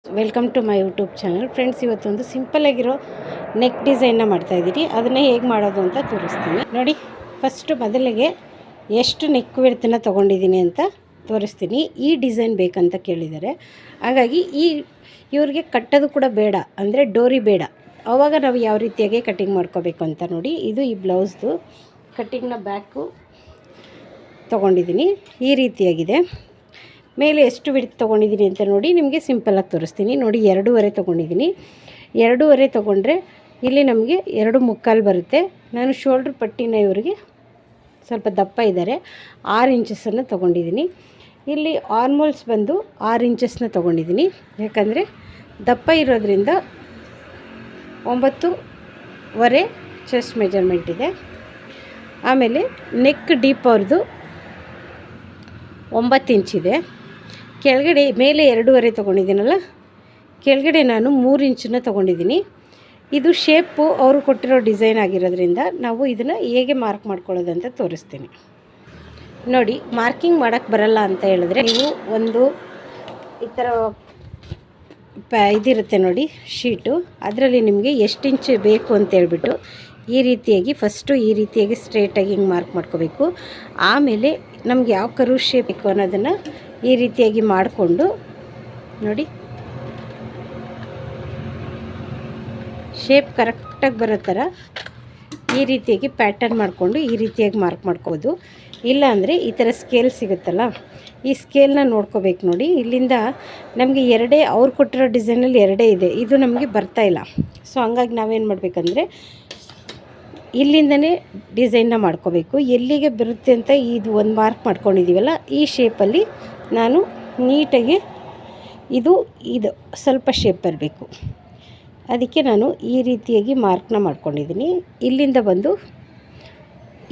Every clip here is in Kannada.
Welcome to my YouTube channel. Friends, ಇವತ್ತೊಂದು ಸಿಂಪಲ್ ಆಗಿರೋ ನೆಕ್ ಡಿಸೈನ್ನ ಮಾಡ್ತಾಯಿದ್ದೀನಿ. ಅದನ್ನು ಹೇಗೆ ಮಾಡೋದು ಅಂತ ತೋರಿಸ್ತೀನಿ ನೋಡಿ. ಫಸ್ಟು ಮೊದಲಿಗೆ ಎಷ್ಟು ನೆಕ್ ವಿಡ್ತನ್ನ ತೊಗೊಂಡಿದ್ದೀನಿ ಅಂತ ತೋರಿಸ್ತೀನಿ. ಈ ಡಿಸೈನ್ ಬೇಕಂತ ಕೇಳಿದ್ದಾರೆ, ಹಾಗಾಗಿ ಇವ್ರಿಗೆ ಕಟ್ಟೋದು ಕೂಡ ಬೇಡ, ಅಂದರೆ ಡೋರಿ ಬೇಡ. ಆವಾಗ ನಾವು ಯಾವ ರೀತಿಯಾಗಿ ಕಟ್ಟಿಂಗ್ ಮಾಡ್ಕೋಬೇಕು ಅಂತ ನೋಡಿ. ಇದು ಈ ಬ್ಲೌಸ್ದು ಕಟ್ಟಿಂಗ್ನ ಬ್ಯಾಕು ತೊಗೊಂಡಿದ್ದೀನಿ. ಈ ರೀತಿಯಾಗಿದೆ. ಮೇಲೆ ಎಷ್ಟು ವಿಡ್ತ್ ತೊಗೊಂಡಿದ್ದೀನಿ ಅಂತ ನೋಡಿ, ನಿಮಗೆ ಸಿಂಪಲಾಗಿ ತೋರಿಸ್ತೀನಿ ನೋಡಿ. 2.5 ತೊಗೊಂಡಿದ್ದೀನಿ. 2.5 ತೊಗೊಂಡ್ರೆ ಇಲ್ಲಿ ನಮಗೆ 2.25 ಬರುತ್ತೆ. ನಾನು ಶೋಲ್ಡ್ರ್ ಪಟ್ಟಿನ ಇವರಿಗೆ ಸ್ವಲ್ಪ ದಪ್ಪ ಇದ್ದಾರೆ, 6 ಇಂಚಸ್ಸನ್ನು ತೊಗೊಂಡಿದ್ದೀನಿ. ಇಲ್ಲಿ ಆರ್ಮೋಲ್ಸ್ ಬಂದು 6 ಇಂಚಸ್ನ ತೊಗೊಂಡಿದ್ದೀನಿ, ಯಾಕಂದರೆ ದಪ್ಪ ಇರೋದ್ರಿಂದ 9.25 ಚೆಸ್ಟ್ ಮೆಜರ್ಮೆಂಟ್ ಇದೆ. ಆಮೇಲೆ ನೆಕ್ ಡೀಪ್ ಅವ್ರದ್ದು 9 ಇಂಚಿದೆ. ಕೆಳಗಡೆ ಮೇಲೆ 2.5 ತೊಗೊಂಡಿದ್ದೀನಲ್ಲ, ಕೆಳಗಡೆ ನಾನು 3 ಇಂಚನ್ನ ತೊಗೊಂಡಿದ್ದೀನಿ. ಇದು ಶೇಪು ಅವರು ಕೊಟ್ಟಿರೋ ಡಿಸೈನ್ ಆಗಿರೋದ್ರಿಂದ ನಾವು ಇದನ್ನು ಹೇಗೆ ಮಾರ್ಕ್ ಮಾಡ್ಕೊಳ್ಳೋದಂತ ತೋರಿಸ್ತೀನಿ ನೋಡಿ. ಮಾರ್ಕಿಂಗ್ ಮಾಡೋಕ್ಕೆ ಬರಲ್ಲ ಅಂತ ಹೇಳಿದ್ರೆ ನೀವು ಒಂದು ಈ ಥರ ಇದಿರುತ್ತೆ ನೋಡಿ, ಶೀಟು. ಅದರಲ್ಲಿ ನಿಮಗೆ ಎಷ್ಟು ಇಂಚು ಬೇಕು ಅಂತೇಳ್ಬಿಟ್ಟು ಈ ರೀತಿಯಾಗಿ ಫಸ್ಟು ಈ ರೀತಿಯಾಗಿ ಸ್ಟ್ರೇಟಾಗಿ ಹಿಂಗೆ ಮಾರ್ಕ್ ಮಾಡ್ಕೋಬೇಕು. ಆಮೇಲೆ ನಮ್ಗೆ ಯಾವ ಕರು ಶೇಪ್ ಬೇಕು ಅನ್ನೋದನ್ನು ಈ ರೀತಿಯಾಗಿ ಮಾಡಿಕೊಂಡು ನೋಡಿ, ಶೇಪ್ ಕರೆಕ್ಟಾಗಿ ಬರೋ ಥರ ಈ ರೀತಿಯಾಗಿ ಪ್ಯಾಟರ್ನ್ ಮಾಡಿಕೊಂಡು ಈ ರೀತಿಯಾಗಿ ಮಾರ್ಕ್ ಮಾಡ್ಕೋಬೋದು. ಇಲ್ಲಾಂದರೆ ಈ ಥರ ಸ್ಕೇಲ್ ಸಿಗುತ್ತಲ್ಲ, ಈ ಸ್ಕೇಲ್ನ ನೋಡ್ಕೋಬೇಕು ನೋಡಿ. ಇಲ್ಲಿಂದ ನಮಗೆ ಅವ್ರು ಕೊಟ್ಟಿರೋ ಡಿಸೈನಲ್ಲಿ 2 ಇದೆ, ಇದು ನಮಗೆ ಬರ್ತಾಯಿಲ್ಲ. ಸೊ ಹಂಗಾಗಿ ನಾವೇನು ಮಾಡಬೇಕಂದ್ರೆ ಇಲ್ಲಿಂದನೇ ಡಿಸೈನ್ನ ಮಾಡ್ಕೋಬೇಕು. ಎಲ್ಲಿಗೆ ಬರುತ್ತೆ ಅಂತ ಇದು ಒಂದು ಮಾರ್ಕ್ ಮಾಡ್ಕೊಂಡಿದ್ದೀವಲ್ಲ, ಈ ಶೇಪಲ್ಲಿ ನಾನು ನೀಟಾಗಿ ಇದು ಸ್ವಲ್ಪ ಶೇಪ್ ಬರಬೇಕು. ಅದಕ್ಕೆ ನಾನು ಈ ರೀತಿಯಾಗಿ ಮಾರ್ಕ್ನ ಮಾಡ್ಕೊಂಡಿದ್ದೀನಿ. ಇಲ್ಲಿಂದ ಬಂದು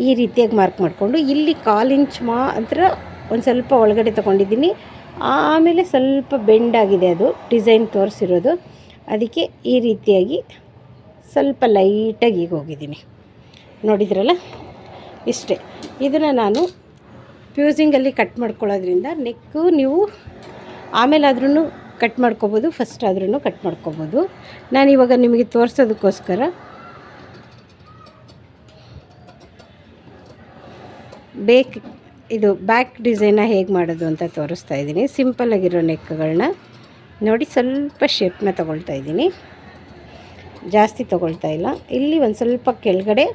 ಈ ರೀತಿಯಾಗಿ ಮಾರ್ಕ್ ಮಾಡಿಕೊಂಡು ಇಲ್ಲಿ 1/4 ಇಂಚ್ ಮಾತ್ರ ಒಂದು ಸ್ವಲ್ಪ ಒಳಗಡೆ ತೊಗೊಂಡಿದ್ದೀನಿ. ಆಮೇಲೆ ಸ್ವಲ್ಪ ಬೆಂಡಾಗಿದೆ ಅದು ಡಿಸೈನ್ ತೋರಿಸಿರೋದು, ಅದಕ್ಕೆ ಈ ರೀತಿಯಾಗಿ ಸ್ವಲ್ಪ ಲೈಟಾಗಿ ಈಗ ಹೋಗಿದ್ದೀನಿ. ನೋಡಿದ್ರಲ್ಲ, ಇಷ್ಟೇ. ಇದನ್ನು ನಾನು ಫ್ಯೂಸಿಂಗಲ್ಲಿ ಕಟ್ ಮಾಡ್ಕೊಳ್ಳೋದ್ರಿಂದ ನೆಕ್ಕು ನೀವು ಆಮೇಲಾದ್ರೂ ಕಟ್ ಮಾಡ್ಕೋಬೋದು, ಫಸ್ಟ್ ಆದ್ರೂ ಕಟ್ ಮಾಡ್ಕೋಬೋದು. ನಾನಿವಾಗ ನಿಮಗೆ ತೋರಿಸೋದಕ್ಕೋಸ್ಕರ ಬ್ಯಾಕ್ ಡಿಸೈನ ಹೇಗೆ ಮಾಡೋದು ಅಂತ ತೋರಿಸ್ತಾ ಇದ್ದೀನಿ. ಸಿಂಪಲ್ಲಾಗಿರೋ ನೆಕ್ಗಳನ್ನ ನೋಡಿ, ಸ್ವಲ್ಪ ಶೇಪ್ನ ತೊಗೊಳ್ತಾ ಇದ್ದೀನಿ, ಜಾಸ್ತಿ ತೊಗೊಳ್ತಾ ಇಲ್ಲ. ಇಲ್ಲಿ ಒಂದು ಸ್ವಲ್ಪ ಕೆಳಗಡೆ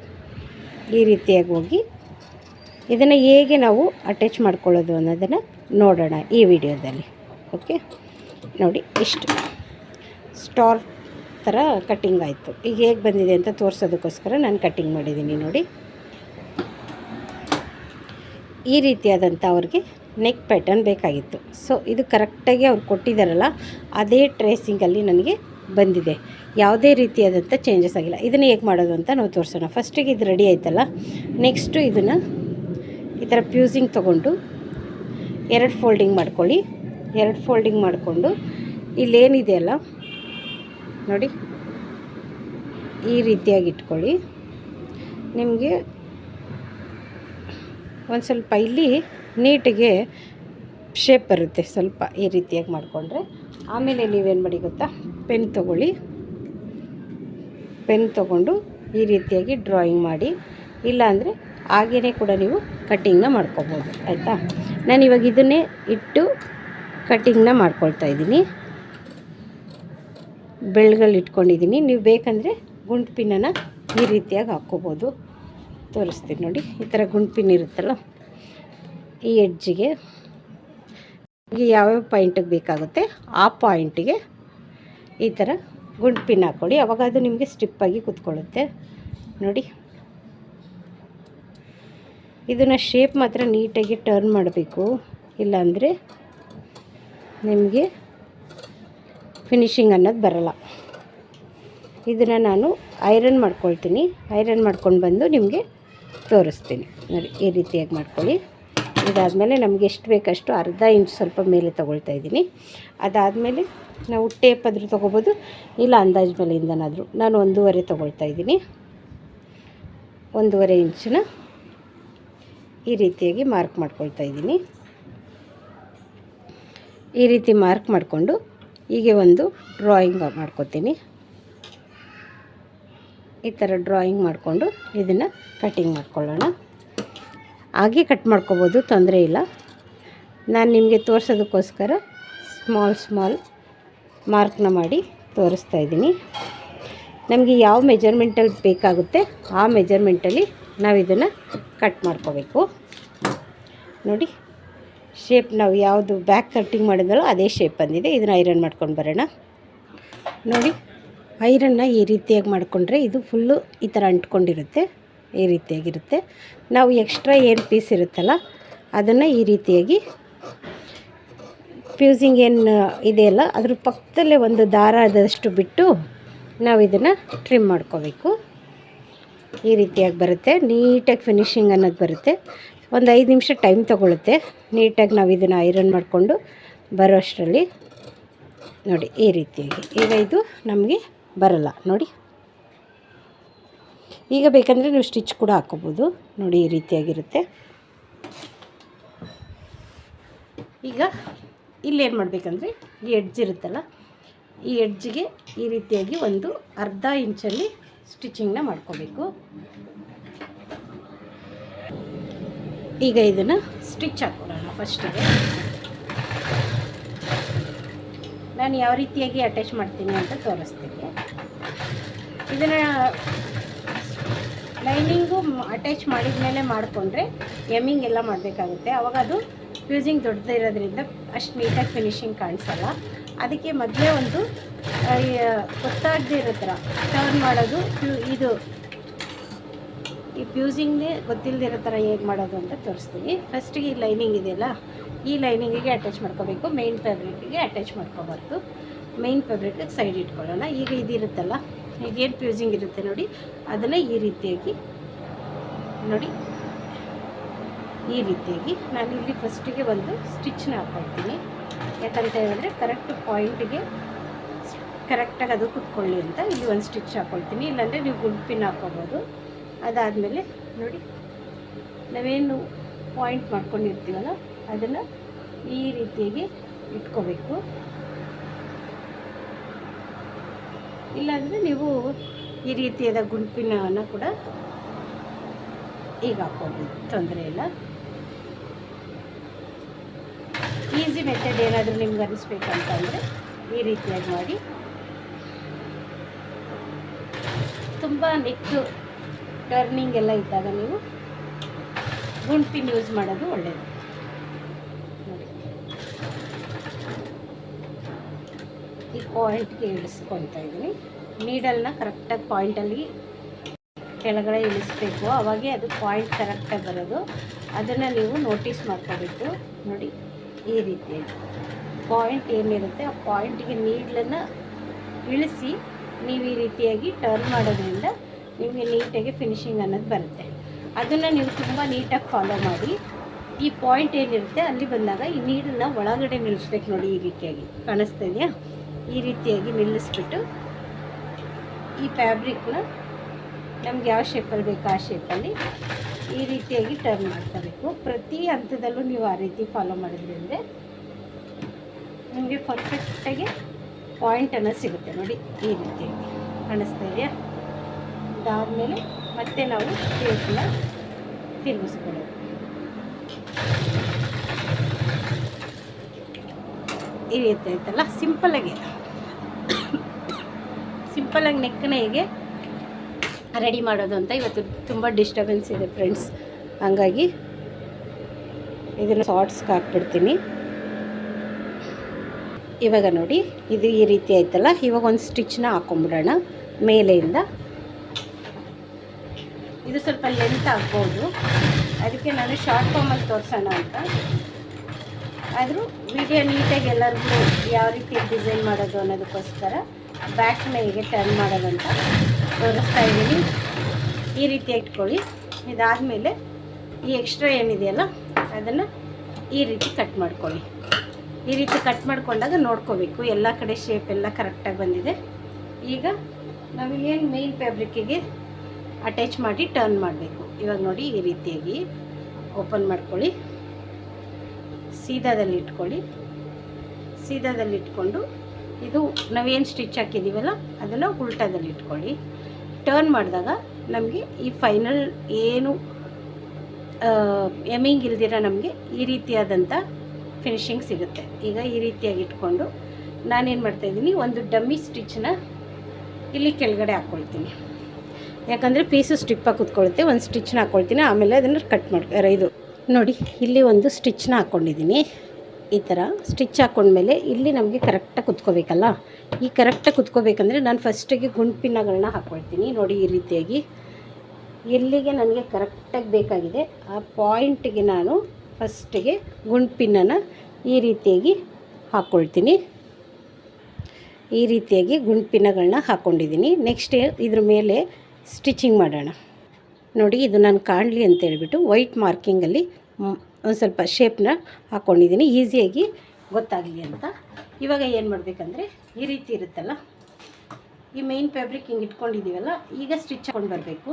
ಈ ರೀತಿಯಾಗಿ ಹೋಗಿ ಇದನ್ನು ಹೇಗೆ ನಾವು ಅಟ್ಯಾಚ್ ಮಾಡ್ಕೊಳ್ಳೋದು ಅನ್ನೋದನ್ನು ನೋಡೋಣ ಈ ವಿಡಿಯೋದಲ್ಲಿ. ಓಕೆ ನೋಡಿ, ಇಷ್ಟು ಸ್ಟಾರ್ ಥರ ಕಟ್ಟಿಂಗ್ ಆಯಿತು. ಈಗ ಹೇಗೆ ಬಂದಿದೆ ಅಂತ ತೋರಿಸೋದಕ್ಕೋಸ್ಕರ ನಾನು ಕಟ್ಟಿಂಗ್ ಮಾಡಿದ್ದೀನಿ ನೋಡಿ. ಈ ರೀತಿಯಾದಂಥ ಅವ್ರಿಗೆ ನೆಕ್ ಪ್ಯಾಟರ್ನ್ ಬೇಕಾಗಿತ್ತು. ಸೊ ಇದು ಕರೆಕ್ಟಾಗಿ ಅವ್ರು ಕೊಟ್ಟಿದ್ದಾರಲ್ಲ, ಅದೇ ಟ್ರೇಸಿಂಗಲ್ಲಿ ನನಗೆ ಬಂದಿದೆ. ಯಾವುದೇ ರೀತಿಯಾದಂಥ ಚೇಂಜಸ್ ಆಗಿಲ್ಲ. ಇದನ್ನು ಹೇಗೆ ಮಾಡೋದು ಅಂತ ನಾವು ತೋರಿಸೋಣ. ಫಸ್ಟಿಗೆ ಇದು ರೆಡಿ ಆಯ್ತಲ್ಲ, ನೆಕ್ಸ್ಟು ಇದನ್ನು ಈ ಥರ ಫ್ಯೂಸಿಂಗ್ ತೊಗೊಂಡು 2 ಫೋಲ್ಡಿಂಗ್ ಮಾಡ್ಕೊಳ್ಳಿ. 2 ಫೋಲ್ಡಿಂಗ್ ಮಾಡಿಕೊಂಡು ಇಲ್ಲೇನಿದೆಯಲ್ಲ ನೋಡಿ, ಈ ರೀತಿಯಾಗಿ ಇಟ್ಕೊಳ್ಳಿ. ನಿಮಗೆ ಒಂದು ಸ್ವಲ್ಪ ಇಲ್ಲಿ ನೀಟಿಗೆ ಶೇಪ್ ಬರುತ್ತೆ, ಸ್ವಲ್ಪ ಈ ರೀತಿಯಾಗಿ ಮಾಡಿಕೊಂಡ್ರೆ. ಆಮೇಲೆ ನೀವೇನು ಮಾಡಿ ಗೊತ್ತಾ, ಪೆನ್ ತೊಗೊಳ್ಳಿ. ಪೆನ್ ತೊಗೊಂಡು ಈ ರೀತಿಯಾಗಿ ಡ್ರಾಯಿಂಗ್ ಮಾಡಿ, ಇಲ್ಲಾಂದರೆ ಹಾಗೇ ಕೂಡ ನೀವು ಕಟ್ಟಿಂಗ್ನ ಮಾಡ್ಕೋಬೋದು. ಆಯಿತಾ? ನಾನಿವಾಗ ಇದನ್ನೇ ಇಟ್ಟು ಕಟ್ಟಿಂಗ್ನ ಮಾಡ್ಕೊಳ್ತಾ ಇದ್ದೀನಿ. ಬೆಳ್ಗಳು ಇಟ್ಕೊಂಡಿದ್ದೀನಿ. ನೀವು ಬೇಕಂದರೆ ಗುಂಡು ಪಿನ್ನನ್ನು ಈ ರೀತಿಯಾಗಿ ಹಾಕ್ಕೋಬೋದು. ತೋರಿಸ್ತೀನಿ ನೋಡಿ. ಈ ಥರ ಗುಂಡು ಪಿನ್ ಇರುತ್ತಲ್ಲ, ಈ ಎಡ್ಜಿಗೆ ಯಾವ್ಯಾವ ಪಾಯಿಂಟಿಗೆ ಬೇಕಾಗುತ್ತೆ ಆ ಪಾಯಿಂಟಿಗೆ ಈ ಥರ ಗುಂಡು ಪಿನ್ ಹಾಕ್ಕೊಳ್ಳಿ. ಆವಾಗ ಅದು ನಿಮಗೆ ಸ್ಟಿಪ್ಪಾಗಿ ಕೂತ್ಕೊಳ್ಳುತ್ತೆ ನೋಡಿ. ಇದನ್ನು ಶೇಪ್ ಮಾತ್ರ ನೀಟಾಗಿ ಟರ್ನ್ ಮಾಡಬೇಕು, ಇಲ್ಲಾಂದರೆ ನಿಮಗೆ ಫಿನಿಶಿಂಗ್ ಅನ್ನೋದು ಬರಲ್ಲ. ಇದನ್ನು ನಾನು ಐರನ್ ಮಾಡ್ಕೊಳ್ತೀನಿ. ಐರನ್ ಮಾಡ್ಕೊಂಡು ಬಂದು ನಿಮಗೆ ತೋರಿಸ್ತೀನಿ ನೋಡಿ. ಈ ರೀತಿಯಾಗಿ ಮಾಡ್ಕೊಳ್ಳಿ. ಇದಾದಮೇಲೆ ನಮಗೆ ಎಷ್ಟು ಬೇಕಷ್ಟು ಅರ್ಧ ಇಂಚ್ ಸ್ವಲ್ಪ ಮೇಲೆ ತೊಗೊಳ್ತಾ ಇದ್ದೀನಿ. ಅದಾದಮೇಲೆ ನಾವು ಟೇಪ್ ಆದರೂ ತೊಗೋಬೋದು, ಇಲ್ಲ ಅಂದಾಜು ಮೇಲೆಯಿಂದನಾದರೂ. ನಾನು 1.5 ತೊಗೊಳ್ತಾ ಇದ್ದೀನಿ. 1.5 ಇಂಚನ್ನ ಈ ರೀತಿಯಾಗಿ ಮಾರ್ಕ್ ಮಾಡ್ಕೊಳ್ತಾ ಇದ್ದೀನಿ. ಈ ರೀತಿ ಮಾರ್ಕ್ ಮಾಡಿಕೊಂಡು ಹೀಗೆ ಒಂದು ಡ್ರಾಯಿಂಗ್ ಮಾಡ್ಕೊತೀನಿ. ಈ ಥರ ಡ್ರಾಯಿಂಗ್ ಮಾಡಿಕೊಂಡು ಇದನ್ನು ಕಟ್ಟಿಂಗ್ ಮಾಡ್ಕೊಳ್ಳೋಣ. ಹಾಗೆ ಕಟ್ ಮಾಡ್ಕೊಬೋದು, ತೊಂದರೆ ಇಲ್ಲ. ನಾನು ನಿಮಗೆ ತೋರಿಸೋದಕ್ಕೋಸ್ಕರ ಸ್ಮಾಲ್ ಮಾರ್ಕ್ನ ಮಾಡಿ ತೋರಿಸ್ತಾ ಇದ್ದೀನಿ. ನಮಗೆ ಯಾವ ಮೆಜರ್ಮೆಂಟಲ್ಲಿ ಬೇಕಾಗುತ್ತೆ ಆ ಮೆಜರ್ಮೆಂಟಲ್ಲಿ ನಾವು ಇದನ್ನು ಕಟ್ ಮಾಡ್ಕೋಬೇಕು. ನೋಡಿ, ಶೇಪ್ ನಾವು ಯಾವುದು ಬ್ಯಾಕ್ ಕಟ್ಟಿಂಗ್ ಮಾಡಿದ್ರೋ ಅದೇ ಶೇಪ್ ಬಂದಿದೆ. ಇದನ್ನು ಐರನ್ ಮಾಡ್ಕೊಂಡು ಬರೋಣ. ನೋಡಿ, ಐರನ್ನ ಈ ರೀತಿಯಾಗಿ ಮಾಡಿಕೊಂಡ್ರೆ ಇದು ಫುಲ್ಲು ಈ ಥರ ಅಂಟ್ಕೊಂಡಿರುತ್ತೆ, ಈ ರೀತಿಯಾಗಿರುತ್ತೆ. ನಾವು ಎಕ್ಸ್ಟ್ರಾ ಏನು ಪೀಸ್ ಇರುತ್ತಲ್ಲ ಅದನ್ನು ಈ ರೀತಿಯಾಗಿ ಫ್ಯೂಸಿಂಗ್ ಏನು ಇದೆಯಲ್ಲ ಅದ್ರ ಪಕ್ಕದಲ್ಲೇ ಒಂದು ದಾರದಷ್ಟು ಬಿಟ್ಟು ನಾವು ಇದನ್ನು ಟ್ರಿಮ್ ಮಾಡ್ಕೋಬೇಕು. ಈ ರೀತಿಯಾಗಿ ಬರುತ್ತೆ, ನೀಟಾಗಿ ಫಿನಿಶಿಂಗ್ ಅನ್ನೋದು ಬರುತ್ತೆ. ಒಂದು 5 ನಿಮಿಷ ಟೈಮ್ ತೊಗೊಳುತ್ತೆ ನೀಟಾಗಿ ನಾವು ಇದನ್ನು ಐರನ್ ಮಾಡಿಕೊಂಡು ಬರೋ ಅಷ್ಟರಲ್ಲಿ. ನೋಡಿ, ಈ ರೀತಿಯಾಗಿ ಈಗ ಇದು ನಮಗೆ ಬರಲ್ಲ. ನೋಡಿ, ಈಗ ಬೇಕಂದರೆ ನೀವು ಸ್ಟಿಚ್ ಕೂಡ ಹಾಕ್ಕೋಬೋದು. ನೋಡಿ, ಈ ರೀತಿಯಾಗಿರುತ್ತೆ. ಈಗ ಇಲ್ಲೇನು ಮಾಡಬೇಕಂದ್ರೆ ಈ ಎಡ್ಜ್ ಇರುತ್ತಲ್ಲ, ಈ ಎಡ್ಜಿಗೆ ಈ ರೀತಿಯಾಗಿ ಒಂದು ಅರ್ಧ ಇಂಚಲ್ಲಿ ಸ್ಟಿಚಿಂಗ್ನ ಮಾಡ್ಕೋಬೇಕು. ಈಗ ಇದನ್ನು ಸ್ಟಿಚ್ ಹಾಕ್ಕೊಳ್ಳೋಣ. ಫಸ್ಟಿಗೆ ನಾನು ಯಾವ ರೀತಿಯಾಗಿ ಅಟ್ಯಾಚ್ ಮಾಡ್ತೀನಿ ಅಂತ ತೋರಿಸ್ತೀನಿ. ಇದನ್ನು ಲೈನಿಂಗು ಅಟ್ಯಾಚ್ ಮಾಡಿದ ಮೇಲೆ ಮಾಡಿಕೊಂಡ್ರೆ ಎಮ್ಮಿಂಗ್ ಎಲ್ಲ ಮಾಡಬೇಕಾಗುತ್ತೆ. ಆವಾಗ ಅದು ಫ್ಯೂಸಿಂಗ್ ದೊಡ್ಡದಿರೋದ್ರಿಂದ ಅಷ್ಟು ನೀಟಾಗಿ ಫಿನಿಶಿಂಗ್ ಕಾಣಿಸಲ್ಲ. ಅದಕ್ಕೆ ಮೊದಲೇ ಒಂದು ಗೊತ್ತಾಗದೇ ಇರೋ ಥರ ಟರ್ನ್ ಮಾಡೋದು, ಇದು ಈ ಫ್ಯೂಸಿಂಗ್ನೇ ಗೊತ್ತಿಲ್ಲದಿರೋ ಥರ ಹೇಗೆ ಮಾಡೋದು ಅಂತ ತೋರಿಸ್ತೀನಿ. ಫಸ್ಟಿಗೆ ಈ ಲೈನಿಂಗ್ ಇದೆಯಲ್ಲ, ಈ ಲೈನಿಂಗಿಗೆ ಅಟ್ಯಾಚ್ ಮಾಡ್ಕೋಬೇಕು, ಮೇನ್ ಫ್ಯಾಬ್ರಿಕ್ಕಿಗೆ ಅಟ್ಯಾಚ್ ಮಾಡ್ಕೋಬಾರ್ದು. ಮೇನ್ ಫ್ಯಾಬ್ರಿಕ್ಕಿಗೆ ಸೈಡ್ ಇಟ್ಕೊಳ್ಳೋಣ. ಈಗ ಇದಿರುತ್ತಲ್ಲ, ಈಗೇನು ಫ್ಯೂಸಿಂಗ್ ಇರುತ್ತೆ ನೋಡಿ, ಅದನ್ನು ಈ ರೀತಿಯಾಗಿ ನೋಡಿ, ಈ ರೀತಿಯಾಗಿ ನಾನು ಇಲ್ಲಿ ಫಸ್ಟಿಗೆ ಒಂದು ಸ್ಟಿಚ್ನ ಹಾಕ್ಕೊಳ್ತೀನಿ. ಯಾಕಂತ ಹೇಳಿದ್ರೆ ಕರೆಕ್ಟ್ ಪಾಯಿಂಟಿಗೆ ಕರೆಕ್ಟಾಗಿ ಅದು ಕುತ್ಕೊಳ್ಳಿ ಅಂತ ಇಲ್ಲಿ ಒಂದು ಸ್ಟಿಚ್ ಹಾಕ್ಕೊಳ್ತೀನಿ. ಇಲ್ಲಾಂದರೆ ನೀವು ಗುಂಪಿನ ಹಾಕ್ಕೋಬೋದು. ಅದಾದಮೇಲೆ ನೋಡಿ, ನಾವೇನು ಪಾಯಿಂಟ್ ಮಾಡ್ಕೊಂಡಿರ್ತೀವಲ್ಲ ಅದನ್ನು ಈ ರೀತಿಯಾಗಿ ಇಟ್ಕೋಬೇಕು. ಇಲ್ಲಾಂದರೆ ನೀವು ಈ ರೀತಿಯಾದ ಗುಂಪಿನ ಕೂಡ ಈಗ ಹಾಕ್ಕೋಬೋದು, ತೊಂದರೆ ಇಲ್ಲ. ಈಸಿ ಮೆಥಡ್ ಏನಾದರೂ ನಿಮ್ಗೆ ಅನಿಸ್ಬೇಕಂತಂದರೆ ಈ ರೀತಿಯಾಗಿ ಮಾಡಿ. ತುಂಬ ನೆಕ್ ಟರ್ನಿಂಗ್ ಎಲ್ಲ ಇದ್ದಾಗ ನೀವು ಗುಂಪಿನ ಯೂಸ್ ಮಾಡೋದು ಒಳ್ಳೆಯದು. ನೋಡಿ, ಈ ಪಾಯಿಂಟ್ಗೆ ಇಳಿಸ್ಕೊಳ್ತಾ ಇದ್ದೀನಿ. ನೀಡಲ್ನ ಕರೆಕ್ಟಾಗಿ ಪಾಯಿಂಟಲ್ಲಿ ಕೆಳಗಡೆ ಇಳಿಸ್ಬೇಕು, ಅವಾಗೇ ಅದು ಪಾಯಿಂಟ್ ಕರೆಕ್ಟಾಗಿ ಬರೋದು. ಅದನ್ನು ನೀವು ನೋಟಿಸ್ ಮಾಡ್ಕೋಬೇಕು. ನೋಡಿ, ಈ ರೀತಿಯಾಗಿ ಪಾಯಿಂಟ್ ಏನಿರುತ್ತೆ ಆ ಪಾಯಿಂಟಿಗೆ ನೀಡಲನ್ನು ಇಳಿಸಿ ನೀವು ಈ ರೀತಿಯಾಗಿ ಟರ್ನ್ ಮಾಡೋದ್ರಿಂದ ನಿಮಗೆ ನೀಟಾಗಿ ಫಿನಿಶಿಂಗ್ ಅನ್ನೋದು ಬರುತ್ತೆ. ಅದನ್ನು ನೀವು ತುಂಬ ನೀಟಾಗಿ ಫಾಲೋ ಮಾಡಿ. ಈ ಪಾಯಿಂಟ್ ಏನಿರುತ್ತೆ ಅಲ್ಲಿ ಬಂದಾಗ ಈ ನೀಡನ್ನು ಒಳಗಡೆ ನಿಲ್ಲಿಸ್ಬೇಕು. ನೋಡಿ, ಈ ರೀತಿಯಾಗಿ ಕಾಣಿಸ್ತಾ ಇದೆಯಾ? ಈ ರೀತಿಯಾಗಿ ನಿಲ್ಲಿಸ್ಬಿಟ್ಟು ಈ ಫ್ಯಾಬ್ರಿಕ್ನ ನಮ್ಗೆ ಯಾವ ಶೇಪಲ್ಲಿ ಬೇಕು ಆ ಶೇಪಲ್ಲಿ ಈ ರೀತಿಯಾಗಿ ಟರ್ನ್ ಮಾಡ್ಕೋಬೇಕು. ಪ್ರತಿ ಹಂತದಲ್ಲೂ ನೀವು ಆ ರೀತಿ ಫಾಲೋ ಮಾಡಿದ್ರಿಂದ ನಿಮಗೆ ಪರ್ಫೆಕ್ಟಾಗಿ ಪಾಯಿಂಟ್ ಅನ್ನೋದು ಸಿಗುತ್ತೆ. ನೋಡಿ, ಈ ರೀತಿಯಾಗಿ ಕಾಣಿಸ್ತಾ ಇದೆಯಾ? ಇದಾದಮೇಲೆ ಮತ್ತೆ ನಾವು ಶೇಪ್ನ ತಿರುಗಿಸ್ಕೊಳ್ಳೋದು. ಈ ರೀತಿ ಆಯ್ತಲ್ಲ, ಸಿಂಪಲ್ಲಾಗಿ ನೆಕ್ಕನ್ನ ಹೇಗೆ ರೆಡಿ ಮಾಡೋದು ಅಂತ ಇವತ್ತು ತುಂಬ ಡಿಸ್ಟರ್ಬೆನ್ಸ್ ಇದೆ ಫ್ರೆಂಡ್ಸ್. ಹಾಗಾಗಿ ಇದನ್ನು ಶಾರ್ಟ್ಸ್ಗೆ ಹಾಕ್ಬಿಡ್ತೀನಿ. ಇವಾಗ ನೋಡಿ, ಇದು ಈ ರೀತಿ ಆಯ್ತಲ್ಲ. ಇವಾಗ ಒಂದು ಸ್ಟಿಚ್ನ ಹಾಕ್ಕೊಂಬಿಡೋಣ ಮೇಲೆಯಿಂದ. ಇದು ಸ್ವಲ್ಪ ಲೆಂತ್ ಆಗ್ಬೋದು, ಅದಕ್ಕೆ ನಾನು ಶಾರ್ಟ್ ಫಾರ್ಮಲ್ಲಿ ತೋರಿಸೋಣ ಅಂತ. ಆದರೂ ವಿಡಿಯೋ ನೀಟಾಗಿ ಎಲ್ಲರಿಗೂ ಯಾವ ರೀತಿ ಡಿಸೈನ್ ಮಾಡೋದು ಅನ್ನೋದಕ್ಕೋಸ್ಕರ ಬ್ಯಾಕ್ನ ಹೇಗೆ ಟರ್ನ್ ಮಾಡೋದು ಅಂತ ತೋರಿಸ್ತಾ ಇದ್ದೀನಿ. ಈ ರೀತಿ ಇಟ್ಕೊಳ್ಳಿ. ಇದಾದಮೇಲೆ ಈ ಎಕ್ಸ್ಟ್ರಾ ಏನಿದೆಯಲ್ಲ ಅದನ್ನು ಈ ರೀತಿ ಕಟ್ ಮಾಡ್ಕೊಳ್ಳಿ. ಈ ರೀತಿ ಕಟ್ ಮಾಡ್ಕೊಂಡಾಗ ನೋಡ್ಕೋಬೇಕು ಎಲ್ಲ ಕಡೆ ಶೇಪ್ ಎಲ್ಲ ಕರೆಕ್ಟಾಗಿ ಬಂದಿದೆ. ಈಗ ನಾವು ಏನು ಮೇನ್ ಫ್ಯಾಬ್ರಿಕ್ಕಿಗೆ ಅಟ್ಯಾಚ್ ಮಾಡಿ ಟರ್ನ್ ಮಾಡಬೇಕು. ಇವಾಗ ನೋಡಿ, ಈ ರೀತಿಯಾಗಿ ಓಪನ್ ಮಾಡ್ಕೊಳ್ಳಿ, ಸೀದಾದಲ್ಲಿ ಇಟ್ಕೊಳ್ಳಿ. ಸೀದಾದಲ್ಲಿ ಇಟ್ಕೊಂಡು ಇದು ನಾವೇನು ಸ್ಟಿಚ್ ಹಾಕಿದ್ದೀವಲ್ಲ ಅದನ್ನು ಉಲ್ಟಾದಲ್ಲಿ ಇಟ್ಕೊಳ್ಳಿ. ಟರ್ನ್ ಮಾಡಿದಾಗ ನಮಗೆ ಈ ಫೈನಲ್ ಏನು ಎಮಿಂಗ್ ಇಲ್ದಿರ ನಮಗೆ ಈ ರೀತಿಯಾದಂಥ ಫಿನಿಶಿಂಗ್ ಸಿಗುತ್ತೆ. ಈಗ ಈ ರೀತಿಯಾಗಿ ಇಟ್ಕೊಂಡು ನಾನೇನು ಮಾಡ್ತಾಯಿದ್ದೀನಿ, ಒಂದು ಡಮ್ಮಿ ಸ್ಟಿಚ್ಚನ್ನ ಇಲ್ಲಿ ಕೆಳಗಡೆ ಹಾಕ್ಕೊಳ್ತೀನಿ. ಯಾಕಂದರೆ ಪೀಸು ಸ್ಟಿಪ್ಪಾಗಿ ಕೂತ್ಕೊಳ್ಳುತ್ತೆ. ಒಂದು ಸ್ಟಿಚ್ನ ಹಾಕ್ಕೊಳ್ತೀನಿ, ಆಮೇಲೆ ಅದನ್ನು ಕಟ್ ಮಾಡಿ ಇದು ನೋಡಿ ಇಲ್ಲಿ ಒಂದು ಸ್ಟಿಚ್ನ ಹಾಕ್ಕೊಂಡಿದ್ದೀನಿ. ಈ ಥರ ಸ್ಟಿಚ್ ಹಾಕ್ಕೊಂಡ್ಮೇಲೆ ಇಲ್ಲಿ ನಮಗೆ ಕರೆಕ್ಟಾಗಿ ಕುತ್ಕೋಬೇಕಲ್ಲ. ಈ ಕರೆಕ್ಟಾಗಿ ಕುತ್ಕೋಬೇಕಂದ್ರೆ ನಾನು ಫಸ್ಟಿಗೆ ಗುಂಡ್ಪಿನ್ನಗಳನ್ನ ಹಾಕ್ಕೊಳ್ತೀನಿ. ನೋಡಿ ಈ ರೀತಿಯಾಗಿ ಎಲ್ಲಿಗೆ ನನಗೆ ಕರೆಕ್ಟಾಗಿ ಬೇಕಾಗಿದೆ ಆ ಪಾಯಿಂಟಿಗೆ ನಾನು ಫಸ್ಟಿಗೆ ಗುಂಡ್ಪಿನ್ನನ್ನು ಈ ರೀತಿಯಾಗಿ ಹಾಕ್ಕೊಳ್ತೀನಿ. ಈ ರೀತಿಯಾಗಿ ಗುಂಡ್ಪಿನ್ನಗಳನ್ನ ಹಾಕ್ಕೊಂಡಿದ್ದೀನಿ. ನೆಕ್ಸ್ಟ್ ಇದ್ರ ಮೇಲೆ ಸ್ಟಿಚಿಂಗ್ ಮಾಡೋಣ. ನೋಡಿ ಇದು ನಾನು ಕಾಣಲಿ ಅಂತೇಳ್ಬಿಟ್ಟು ವೈಟ್ ಮಾರ್ಕಿಂಗಲ್ಲಿ ಒಂದು ಸ್ವಲ್ಪ ಶೇಪ್ನ ಹಾಕ್ಕೊಂಡಿದ್ದೀನಿ, ಈಸಿಯಾಗಿ ಗೊತ್ತಾಗಲಿ ಅಂತ. ಇವಾಗ ಏನು ಮಾಡಬೇಕಂದ್ರೆ ಈ ರೀತಿ ಇರುತ್ತಲ್ಲ, ಈ ಮೇನ್ ಫ್ಯಾಬ್ರಿಕ್ ಹಿಂಗೆ ಇಟ್ಕೊಂಡಿದ್ದೀವಲ್ಲ, ಈಗ ಸ್ಟಿಚ್ ಹಾಕ್ಕೊಂಡು ಬರಬೇಕು.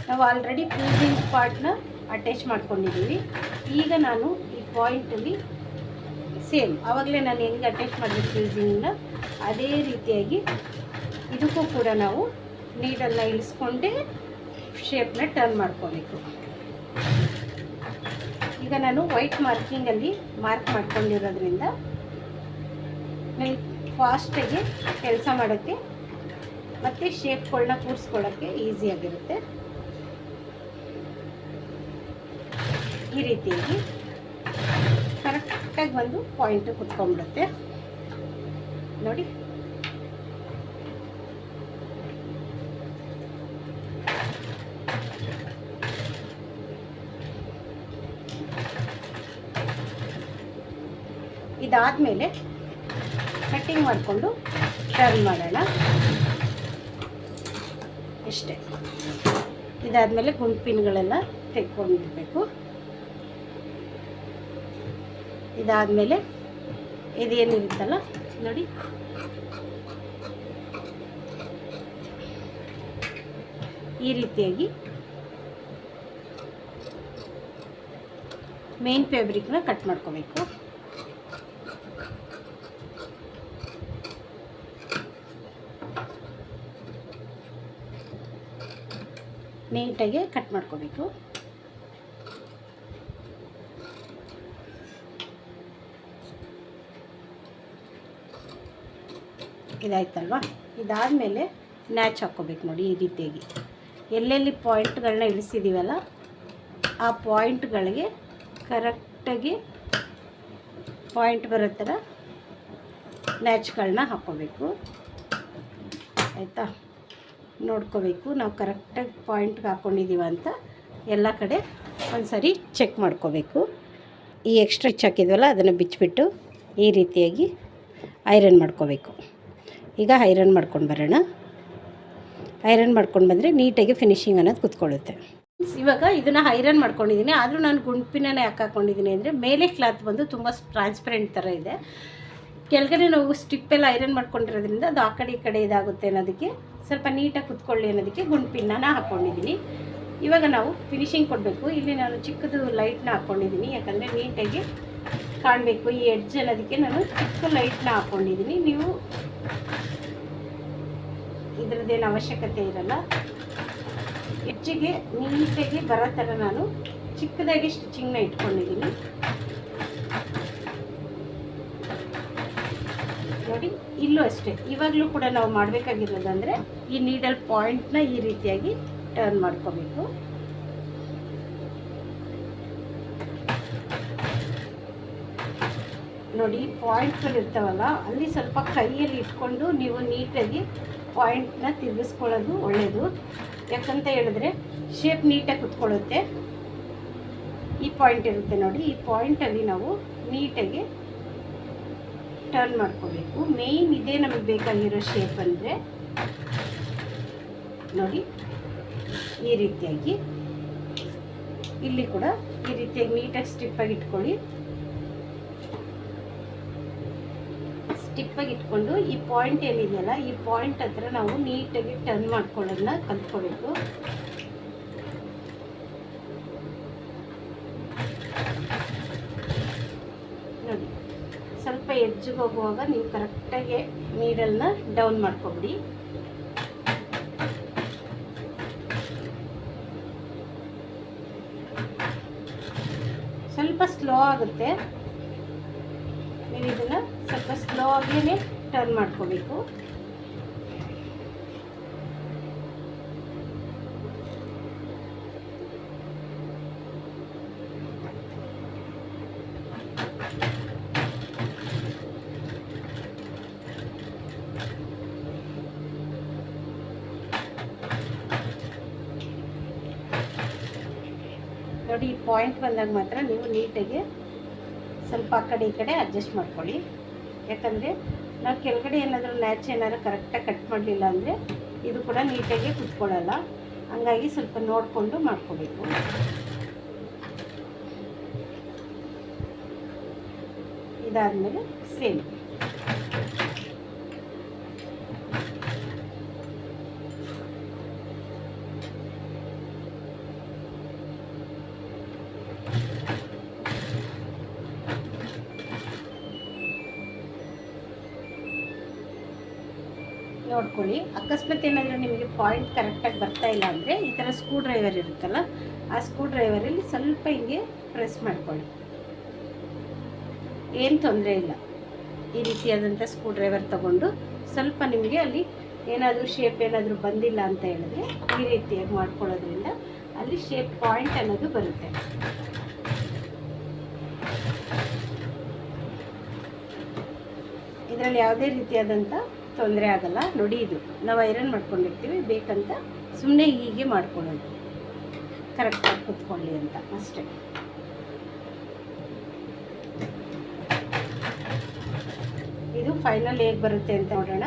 ನಾವು ಆಲ್ರೆಡಿ ಫ್ಯೂಸಿಂಗ್ ಪಾರ್ಟ್ನ ಅಟ್ಯಾಚ್ ಮಾಡ್ಕೊಂಡಿದ್ದೀವಿ. ಈಗ ನಾನು ಈ ಪಾಯಿಂಟಲ್ಲಿ ಸೇಮ್ ಆವಾಗಲೇ ನಾನು ಹೆಂಗೆ ಅಟ್ಯಾಚ್ ಮಾಡಿದ ಫ್ಯೂಸಿಂಗ್ನ ಅದೇ ರೀತಿಯಾಗಿ ಇದಕ್ಕೂ ಕೂಡ ನಾವು ನೀಡನ್ನು ಇಳಿಸ್ಕೊಂಡೇ ಶೇಪ್ನ ಟರ್ನ್ ಮಾಡ್ಕೋಬೇಕು. ಈಗ ನಾನು ವೈಟ್ ಮಾರ್ಕಿಂಗಲ್ಲಿ ಮಾರ್ಕ್ ಮಾಡ್ಕೊಂಡಿರೋದ್ರಿಂದ ನನಗೆ ಫಾಸ್ಟಾಗಿ ಕೆಲಸ ಮಾಡೋಕ್ಕೆ ಮತ್ತು ಶೇಪ್ಗಳನ್ನ ಕೂರಿಸ್ಕೊಳ್ಳೋಕ್ಕೆ ಈಸಿಯಾಗಿರುತ್ತೆ. ಈ ರೀತಿಯಾಗಿ ಕರೆಕ್ಟಾಗಿ ಒಂದು ಪಾಯಿಂಟ್ ಕುತ್ಕೊಂಡ್ಬಿಡುತ್ತೆ ನೋಡಿ. ಇದಾದಮೇಲೆ ಕಟ್ಟಿಂಗ್ ಮಾಡಿಕೊಂಡು ಟರ್ನ್ ಮಾಡೋಣ ಇಷ್ಟೇ. ಇದಾದಮೇಲೆ ಗುಂಪಿನ್ಗಳೆಲ್ಲ ತೆಕ್ಕೊಂಡಿರಬೇಕು. ಇದಾದಮೇಲೆ ಇದೇನಿರುತ್ತಲ್ಲ ನೋಡಿ, ಈ ರೀತಿಯಾಗಿ ಮೇನ್ ಫ್ಯಾಬ್ರಿಕ್ನ ಕಟ್ ಮಾಡ್ಕೋಬೇಕು. ನೀಟಾಗಿ ಕಟ್ ಮಾಡ್ಕೋಬೇಕು. ಇದಾಯ್ತಲ್ವ. ಇದಾದಮೇಲೆ ನ್ಯಾಚ್ ಹಾಕ್ಕೋಬೇಕು ನೋಡಿ. ಈ ರೀತಿಯಾಗಿ ಎಲ್ಲೆಲ್ಲಿ ಪಾಯಿಂಟ್ಗಳನ್ನ ಇಳಿಸಿದ್ದೀವಲ್ಲ ಆ ಪಾಯಿಂಟ್ಗಳಿಗೆ ಕರೆಕ್ಟಾಗಿ ಪಾಯಿಂಟ್ ಬರೋ ಥರ ನ್ಯಾಚ್ಗಳನ್ನ ಹಾಕ್ಕೋಬೇಕು. ಆಯಿತಾ, ನೋಡ್ಕೋಬೇಕು ನಾವು ಕರೆಕ್ಟಾಗಿ ಪಾಯಿಂಟ್ಗೆ ಹಾಕ್ಕೊಂಡಿದ್ದೀವ ಅಂತ ಎಲ್ಲ ಕಡೆ ಒಂದು ಸರಿ ಚೆಕ್ ಮಾಡ್ಕೋಬೇಕು. ಈ ಎಕ್ಸ್ಟ್ರಾ ಹಾಕಿದ್ವಲ್ಲ ಅದನ್ನು ಬಿಚ್ಚಿಬಿಟ್ಟು ಈ ರೀತಿಯಾಗಿ ಐರನ್ ಮಾಡ್ಕೋಬೇಕು. ಈಗ ಐರನ್ ಮಾಡ್ಕೊಂಡು ಬರೋಣ. ಐರನ್ ಮಾಡ್ಕೊಂಡು ಬಂದರೆ ನೀಟಾಗಿ ಫಿನಿಶಿಂಗ್ ಅನ್ನೋದು ಕೂತ್ಕೊಳ್ಳುತ್ತೆ. ಇವಾಗ ಇದನ್ನು ಐರನ್ ಮಾಡ್ಕೊಂಡಿದ್ದೀನಿ. ಆದರೂ ನಾನು ಗುಂಪಿನೇ ಯಾಕೆ ಹಾಕ್ಕೊಂಡಿದ್ದೀನಿ ಅಂದರೆ ಮೇಲೆ ಕ್ಲಾತ್ ಬಂದು ತುಂಬ ಟ್ರಾನ್ಸ್ಪರೆಂಟ್ ಥರ ಇದೆ. ಕೆಳಗಡೆ ನಾವು ಸ್ಟಿಪ್ಪೆಲ್ಲ ಐರನ್ ಮಾಡ್ಕೊಂಡಿರೋದ್ರಿಂದ ಅದು ಆ ಕಡೆ ಈ ಕಡೆ ಇದಾಗುತ್ತೆ ಅನ್ನೋದಕ್ಕೆ, ಸ್ವಲ್ಪ ನೀಟಾಗಿ ಕುತ್ಕೊಳ್ಳಿ ಅನ್ನೋದಕ್ಕೆ ಗುಂಪಿನ್ನ ಹಾಕ್ಕೊಂಡಿದ್ದೀನಿ. ಇವಾಗ ನಾವು ಫಿನಿಶಿಂಗ್ ಕೊಡಬೇಕು. ಇಲ್ಲಿ ನಾನು ಚಿಕ್ಕದು ಲೈಟ್ನ ಹಾಕ್ಕೊಂಡಿದ್ದೀನಿ, ಯಾಕಂದರೆ ನೀಟಾಗಿ ಕಾಣಬೇಕು ಈ ಎಡ್ಜ್ ಅನ್ನೋದಕ್ಕೆ ನಾನು ಚಿಕ್ಕ ಲೈಟ್ನ ಹಾಕ್ಕೊಂಡಿದ್ದೀನಿ. ನೀವು ಇದರದ್ದೇನು ಅವಶ್ಯಕತೆ ಇರಲ್ಲ. ಎಡ್ಜಿಗೆ ನೀಟಾಗಿ ಬರೋ ಥರ ನಾನು ಚಿಕ್ಕದಾಗಿ ಸ್ಟಿಚಿಂಗ್ನ ಇಟ್ಕೊಂಡಿದ್ದೀನಿ ನೋಡಿ. ಇಲ್ಲೂ ಅಷ್ಟೇ, ಇವಾಗಲೂ ಕೂಡ ನಾವು ಮಾಡಬೇಕಾಗಿರೋದಂದರೆ ಈ ನೀಡಲ್ ಪಾಯಿಂಟ್ನ ಈ ರೀತಿಯಾಗಿ ಟರ್ನ್ ಮಾಡ್ಕೋಬೇಕು. ನೋಡಿ ಪಾಯಿಂಟ್ಗಳು ಇರ್ತಾವಲ್ಲ ಅಲ್ಲಿ ಸ್ವಲ್ಪ ಕೈಯಲ್ಲಿ ಇಟ್ಕೊಂಡು ನೀವು ನೀಟಾಗಿ ಪಾಯಿಂಟ್ನ ತಿರುಗಿಸ್ಕೊಳ್ಳೋದು ಒಳ್ಳೆಯದು. ಯಾಕಂತ ಹೇಳಿದ್ರೆ ಶೇಪ್ ನೀಟಾಗಿ ಕುತ್ಕೊಳ್ಳುತ್ತೆ. ಈ ಪಾಯಿಂಟ್ ಇರುತ್ತೆ ನೋಡಿ, ಈ ಪಾಯಿಂಟಲ್ಲಿ ನಾವು ನೀಟಾಗಿ ಟರ್ನ್ ಮಾಡ್ಕೋಬೇಕು. ಮೇಯ್ನ್ ಇದೇ ನಮಗೆ ಬೇಕಾಗಿರೋ ಶೇಪ್ ಅಂದರೆ ನೋಡಿ ಈ ರೀತಿಯಾಗಿ. ಇಲ್ಲಿ ಕೂಡ ಈ ರೀತಿಯಾಗಿ ನೀಟಾಗಿ ಸ್ಟಿಪ್ಪಾಗಿ ಇಟ್ಕೊಳ್ಳಿ. ಸ್ಟಿಪ್ಪಾಗಿ ಇಟ್ಕೊಂಡು ಈ ಪಾಯಿಂಟ್ ಏನಿದೆಯಲ್ಲ ಈ ಪಾಯಿಂಟ್ ಹತ್ರ ನಾವು ನೀಟಾಗಿ ಟರ್ನ್ ಮಾಡ್ಕೊಳ್ಳೋದನ್ನ ಕಲ್ತ್ಕೋಬೇಕು. ಸ್ವಲ್ಪ ಎಡ್ಜಿಗೆ ಹೋಗುವಾಗ ನೀವು ಕರೆಕ್ಟಾಗಿ ನೀಡಲ್ನ ಡೌನ್ ಮಾಡ್ಕೊಬಿಡಿ. ಸ್ವಲ್ಪ ಸ್ಲೋ ಆಗುತ್ತೆ, ನೀವು ಇದನ್ನು ಸ್ವಲ್ಪ ಸ್ಲೋ ಆಗಿಯೇ ಟರ್ನ್ ಮಾಡ್ಕೋಬೇಕು. ನೋಡಿ, ಈ ಪಾಯಿಂಟ್ ಬಂದಾಗ ಮಾತ್ರ ನೀವು ನೀಟಾಗಿ ಸ್ವಲ್ಪ ಆ ಕಡೆ ಈ ಕಡೆ ಅಡ್ಜಸ್ಟ್ ಮಾಡ್ಕೊಳ್ಳಿ. ಯಾಕಂದರೆ ನಾವು ಕೆಳಗಡೆ ಏನಾದರೂ ಲ್ಯಾಚ್ ಏನಾದರೂ ಕರೆಕ್ಟಾಗಿ ಕಟ್ ಮಾಡಲಿಲ್ಲ ಅಂದರೆ ಇದು ಕೂಡ ನೀಟಾಗಿ ಕುತ್ಕೊಳ್ಳಲ್ಲ. ಹಂಗಾಗಿ ಸ್ವಲ್ಪ ನೋಡಿಕೊಂಡು ಮಾಡ್ಕೋಬೇಕು. ಇದಾದಮೇಲೆ ಸೇಮ್ ನೋಡ್ಕೊಳ್ಳಿ. ಅಕಸ್ಮಾತ್ ಏನಾದರೂ ನಿಮಗೆ ಪಾಯಿಂಟ್ ಕರೆಕ್ಟಾಗಿ ಬರ್ತಾ ಇಲ್ಲ ಅಂದರೆ ಈ ಥರ ಸ್ಕ್ರೂ ಡ್ರೈವರ್ ಇರುತ್ತಲ್ಲ, ಆ ಸ್ಕ್ರೂ ಡ್ರೈವರಲ್ಲಿ ಸ್ವಲ್ಪ ಹಿಂಗೆ ಪ್ರೆಸ್ ಮಾಡ್ಕೊಳ್ಳಿ, ಏನು ತೊಂದರೆ ಇಲ್ಲ. ಈ ರೀತಿಯಾದಂಥ ಸ್ಕ್ರೂ ಡ್ರೈವರ್ ತಗೊಂಡು ಸ್ವಲ್ಪ ನಿಮಗೆ ಅಲ್ಲಿ ಏನಾದರೂ ಶೇಪ್ ಏನಾದರೂ ಬಂದಿಲ್ಲ ಅಂತ ಹೇಳಿದ್ರೆ ಈ ರೀತಿಯಾಗಿ ಮಾಡ್ಕೊಳ್ಳೋದ್ರಿಂದ ಅಲ್ಲಿ ಶೇಪ್ ಪಾಯಿಂಟ್ ಅನ್ನೋದು ಬರುತ್ತೆ. ಇದರಲ್ಲಿ ಯಾವುದೇ ರೀತಿಯಾದಂಥ ತೊಂದರೆ ಆಗಲ್ಲ. ನೋಡಿ, ಇದು ನಾವು ಐರನ್ ಮಾಡ್ಕೊಂಡಿರ್ತೀವಿ, ಬೇಕಂತ ಸುಮ್ಮನೆ ಹೀಗೆ ಮಾಡ್ಕೊಳ್ಳೋದು, ಕರೆಕ್ಟಾಗಿ ಕುತ್ಕೊಳ್ಳಿ ಅಂತ ಅಷ್ಟೇ. ಇದು ಫೈನಲ್ ಹೇಗೆ ಬರುತ್ತೆ ಅಂತ ನೋಡೋಣ.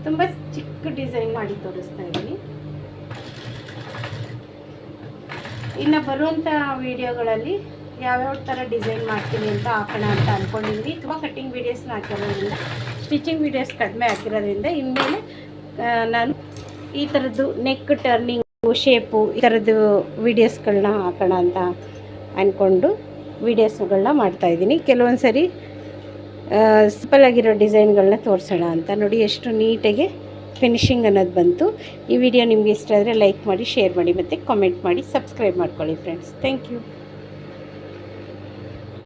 ತುಂಬ ಚಿಕ್ಕ ಡಿಸೈನ್ ಮಾಡಿ ತೋರಿಸ್ತಾ ಇದ್ದೀನಿ. ಇನ್ನು ಬರುವಂಥ ವಿಡಿಯೋಗಳಲ್ಲಿ ಯಾವ್ಯಾವ ಥರ ಡಿಸೈನ್ ಮಾಡ್ತೀನಿ ಅಂತ ಹಾಕೋಣ ಅಂತ ಅಂದ್ಕೊಂಡಿದ್ದೀನಿ. ತುಂಬ ಕಟ್ಟಿಂಗ್ ವೀಡಿಯೋಸ್ನ ಹಾಕಿರೋದ್ರಿಂದ, ಸ್ಟಿಚಿಂಗ್ ವೀಡಿಯೋಸ್ ಕಡಿಮೆ ಹಾಕಿರೋದ್ರಿಂದ ಇನ್ಮೇಲೆ ನಾನು ಈ ಥರದ್ದು ನೆಕ್ ಟರ್ನಿಂಗು, ಶೇಪು, ಈ ಥರದ್ದು ವೀಡಿಯೋಸ್ಗಳನ್ನ ಹಾಕೋಣ ಅಂತ ಅಂದ್ಕೊಂಡು ವೀಡಿಯೋಸ್ಗಳನ್ನ ಮಾಡ್ತಾಯಿದ್ದೀನಿ. ಕೆಲವೊಂದು ಸರಿ ಸಿಂಪಲ್ಲಾಗಿರೋ ಡಿಸೈನ್ಗಳನ್ನ ತೋರಿಸೋಣ ಅಂತ. ನೋಡಿ ಎಷ್ಟು ನೀಟಾಗಿ ಫಿನಿಶಿಂಗ್ ಅನ್ನೋದು ಬಂತು. ಈ ವಿಡಿಯೋ ನಿಮಗೆ ಇಷ್ಟ ಆದರೆ ಲೈಕ್ ಮಾಡಿ, ಶೇರ್ ಮಾಡಿ ಮತ್ತು ಕಾಮೆಂಟ್ ಮಾಡಿ, ಸಬ್ಸ್ಕ್ರೈಬ್ ಮಾಡ್ಕೊಳ್ಳಿ ಫ್ರೆಂಡ್ಸ್. Thank you.